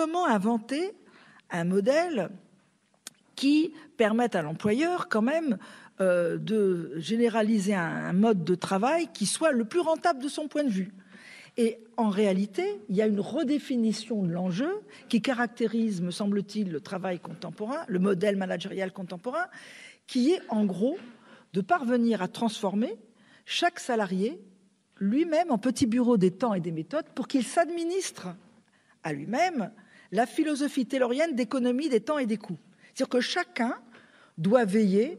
comment inventer un modèle qui permette à l'employeur quand même de généraliser un mode de travail qui soit le plus rentable de son point de vue. Et en réalité, il y a une redéfinition de l'enjeu qui caractérise, me semble-t-il, le travail contemporain, le modèle managérial contemporain, qui est en gros de parvenir à transformer chaque salarié lui-même en petit bureau des temps et des méthodes pour qu'il s'administre à lui-même la philosophie taylorienne d'économie des temps et des coûts. C'est-à-dire que chacun doit veiller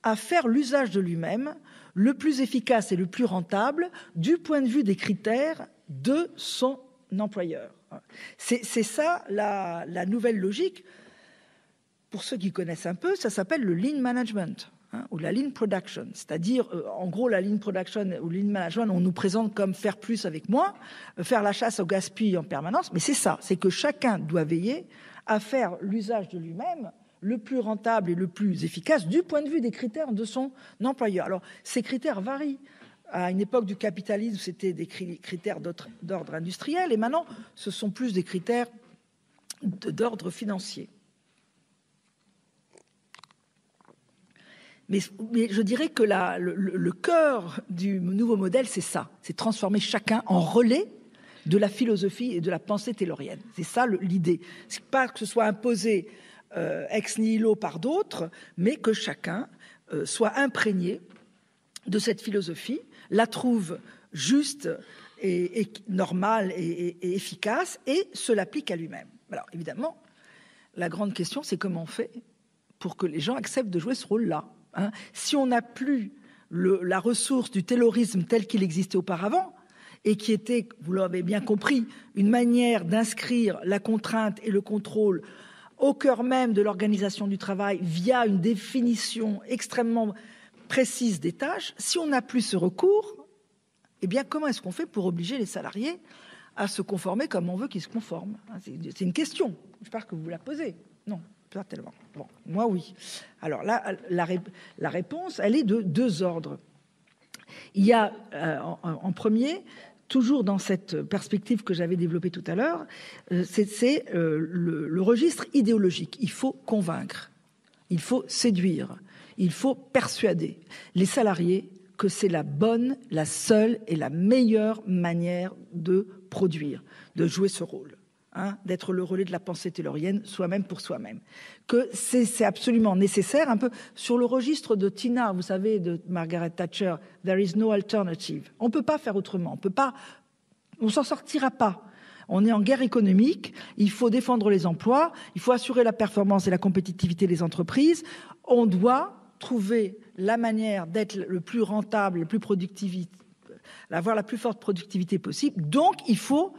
à faire l'usage de lui-même le plus efficace et le plus rentable du point de vue des critères de son employeur. C'est ça la nouvelle logique. Pour ceux qui connaissent un peu, ça s'appelle le lean management ou la lean production. C'est-à-dire, en gros, la lean production ou lean management, on nous présente comme faire plus avec moins, faire la chasse au gaspillage en permanence. Mais c'est ça, c'est que chacun doit veiller à faire l'usage de lui-même le plus rentable et le plus efficace du point de vue des critères de son employeur. Alors, ces critères varient. À une époque du capitalisme, c'était des critères d'ordre industriel, et maintenant, ce sont plus des critères d'ordre financier. Mais je dirais que le cœur du nouveau modèle, c'est ça, c'est transformer chacun en relais de la philosophie et de la pensée taylorienne. C'est ça l'idée. C'est pas que ce soit imposé ex nihilo par d'autres, mais que chacun soit imprégné de cette philosophie, la trouve juste et normale et efficace et se l'applique à lui-même. Alors évidemment, la grande question, c'est comment on fait pour que les gens acceptent de jouer ce rôle-là. Si on n'a plus la ressource du taylorisme tel qu'il existait auparavant, et qui était, vous l'avez bien compris, une manière d'inscrire la contrainte et le contrôle au cœur même de l'organisation du travail via une définition extrêmement précise des tâches, si on n'a plus ce recours, eh bien, comment est-ce qu'on fait pour obliger les salariés à se conformer comme on veut qu'ils se conforment? C'est une question. J'espère que vous la posez. Non, pas tellement. Bon, moi, oui. Alors là, la réponse, elle est de deux ordres. Il y a, en premier, toujours dans cette perspective que j'avais développée tout à l'heure, c'est le registre idéologique. Il faut convaincre, il faut séduire, il faut persuader les salariés que c'est la bonne, la seule et la meilleure manière de produire, de jouer ce rôle, d'être le relais de la pensée taylorienne, soi-même pour soi-même. Que c'est absolument nécessaire, un peu sur le registre de Tina, vous savez, de Margaret Thatcher, « There is no alternative ». On ne peut pas faire autrement, on s'en sortira pas. On est en guerre économique, il faut défendre les emplois, il faut assurer la performance et la compétitivité des entreprises. On doit trouver la manière d'être le plus rentable, le plus productif, avoir la plus forte productivité possible. Donc, il faut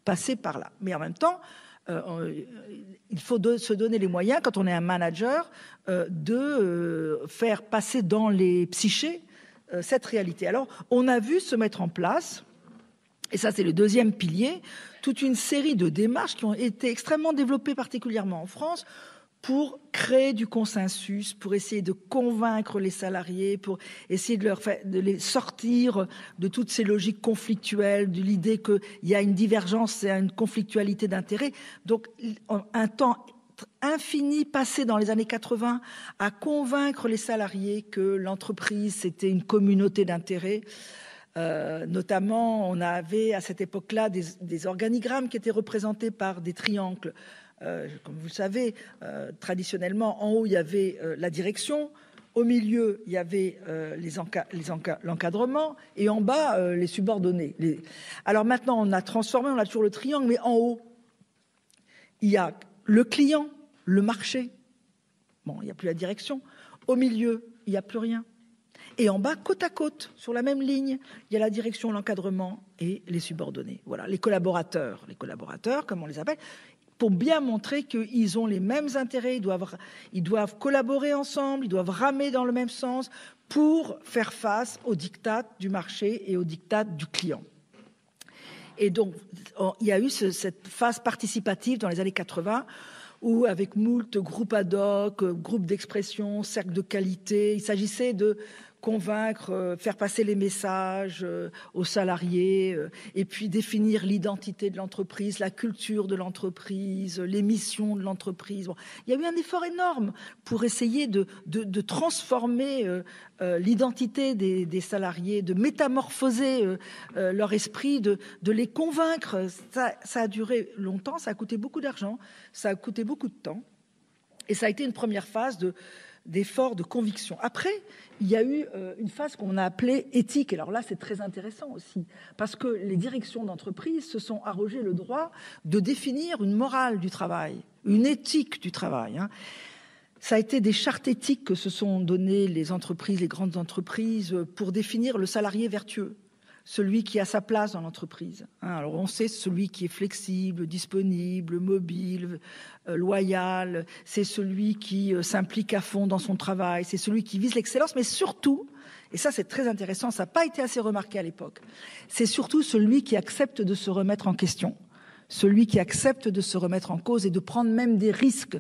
passer par là. Mais en même temps, il faut se donner les moyens, quand on est un manager, de faire passer dans les psychés cette réalité. Alors, on a vu se mettre en place, et ça c'est le deuxième pilier, toute une série de démarches qui ont été extrêmement développées, particulièrement en France, pour créer du consensus, pour essayer de convaincre les salariés, pour essayer de les sortir de toutes ces logiques conflictuelles, de l'idée qu'il y a une divergence et une conflictualité d'intérêts. Donc, un temps infini passé dans les années 80 à convaincre les salariés que l'entreprise, c'était une communauté d'intérêts. Notamment, on avait à cette époque-là des organigrammes qui étaient représentés par des triangles. Comme vous le savez, traditionnellement, en haut, il y avait la direction, au milieu, il y avait l'encadrement, et en bas, les subordonnés. Alors maintenant, on a transformé, on a toujours le triangle, mais en haut, il y a le client, le marché. Bon, il n'y a plus la direction. Au milieu, il n'y a plus rien. Et en bas, côte à côte, sur la même ligne, il y a la direction, l'encadrement et les subordonnés. Voilà, les collaborateurs, comme on les appelle, pour bien montrer qu'ils ont les mêmes intérêts, ils doivent collaborer ensemble, ils doivent ramer dans le même sens pour faire face aux diktats du marché et aux diktats du client. Et donc, il y a eu cette phase participative dans les années 80 où, avec moult groupes ad hoc, groupes d'expression, cercles de qualité, il s'agissait de convaincre, faire passer les messages aux salariés, et puis définir l'identité de l'entreprise, la culture de l'entreprise, les missions de l'entreprise. Bon, il y a eu un effort énorme pour essayer de transformer l'identité des salariés, de métamorphoser leur esprit, de les convaincre. Ça a duré longtemps, ça a coûté beaucoup d'argent, ça a coûté beaucoup de temps. Et ça a été une première phase d'effort, de conviction. Après, il y a eu une phase qu'on a appelée éthique. Alors là, c'est très intéressant aussi, parce que les directions d'entreprise se sont arrogées le droit de définir une morale du travail, une éthique du travail. Ça a été des chartes éthiques que se sont données les entreprises, les grandes entreprises, pour définir le salarié vertueux, celui qui a sa place dans l'entreprise. Alors on sait celui qui est flexible, disponible, mobile, loyal, c'est celui qui s'implique à fond dans son travail, c'est celui qui vise l'excellence, mais surtout, et ça c'est très intéressant, ça n'a pas été assez remarqué à l'époque, c'est surtout celui qui accepte de se remettre en question, celui qui accepte de se remettre en cause et de prendre même des risques